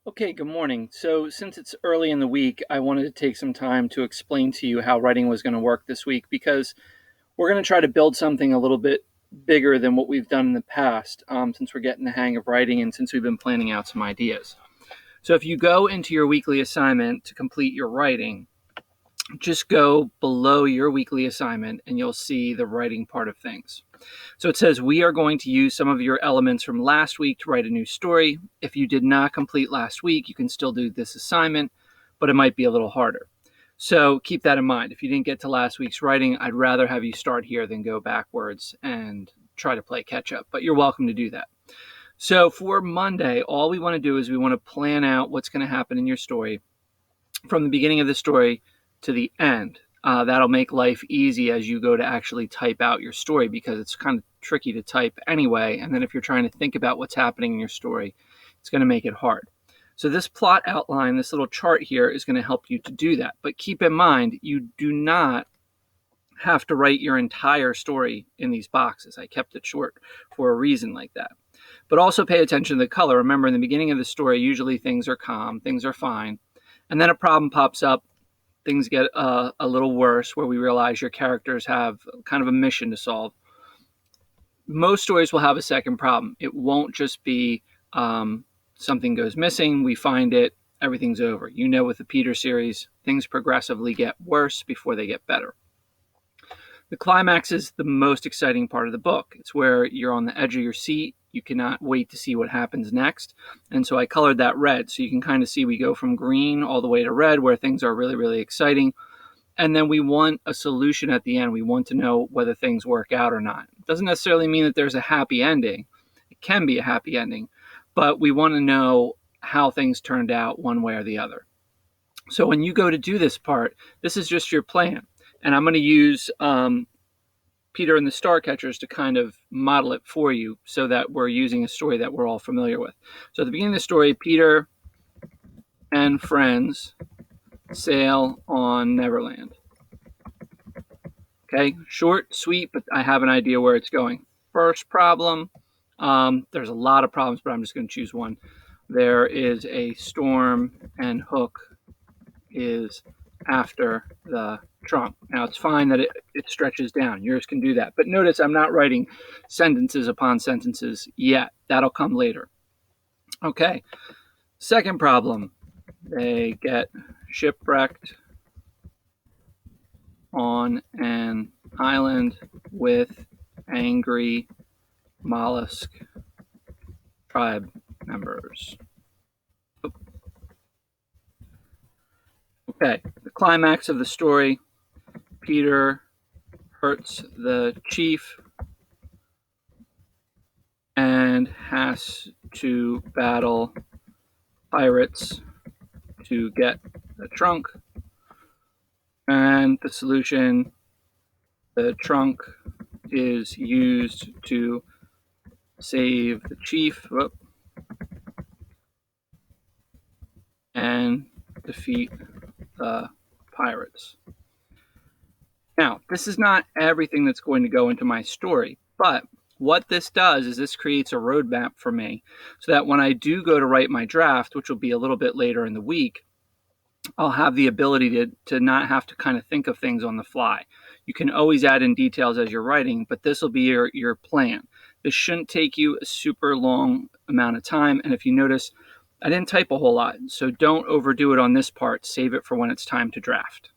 Okay, good morning. So, since it's early in the week, I wanted to take some time to explain to you how writing was going to work this week because we're going to try to build something a little bit bigger than what we've done in the past since we're getting the hang of writing and since we've been planning out some ideas. So, if you go into your weekly assignment to complete your writing, just go below your weekly assignment and you'll see the writing part of things. So it says, we are going to use some of your elements from last week to write a new story. If you did not complete last week, you can still do this assignment, but it might be a little harder. So keep that in mind. If you didn't get to last week's writing, I'd rather have you start here than go backwards and try to play catch up, but you're welcome to do that. So for Monday, all we want to do is we want to plan out what's going to happen in your story from the beginning of the story to the end. That'll make life easy as you go to actually type out your story because it's kind of tricky to type anyway. And then if you're trying to think about what's happening in your story, it's going to make it hard. So this plot outline, this little chart here is going to help you to do that. But keep in mind, you do not have to write your entire story in these boxes. I kept it short for a reason like that. But also pay attention to the color. Remember, in the beginning of the story, usually things are calm, things are fine. And then a problem pops up, things get a little worse where we realize your characters have kind of a mission to solve. Most stories will have a second problem. It won't just be something goes missing, we find it, everything's over. You know, with the Peter series, things progressively get worse before they get better. The climax is the most exciting part of the book. It's where you're on the edge of your seat. You cannot wait to see what happens next. And so I colored that red. So you can kind of see we go from green all the way to red where things are really, really exciting. And then we want a solution at the end. We want to know whether things work out or not. It doesn't necessarily mean that there's a happy ending. It can be a happy ending, but we want to know how things turned out one way or the other. So when you go to do this part, this is just your plan. And I'm going to use Peter and the Starcatchers to kind of model it for you so that we're using a story that we're all familiar with. So at the beginning of the story, Peter and friends sail on Neverland. Okay, short, sweet, but I have an idea where it's going. First problem, there's a lot of problems, but I'm just going to choose one. There is a storm and Hook is after the trunk. Now it's fine that it stretches down. Yours can do that. But notice I'm not writing sentences upon sentences yet. That'll come later. Okay. Second problem. They get shipwrecked on an island with angry mollusk tribe members. Okay, the climax of the story, Peter hurts the chief and has to battle pirates to get the trunk. And the solution, the trunk is used to save the chief and defeat the pirates. Now, this is not everything that's going to go into my story, but what this does is this creates a roadmap for me so that when I do go to write my draft, which will be a little bit later in the week, I'll have the ability to not have to kind of think of things on the fly. You can always add in details as you're writing, but this will be your plan. This shouldn't take you a super long amount of time. And if you notice, I didn't type a whole lot, so don't overdo it on this part. Save it for when it's time to draft.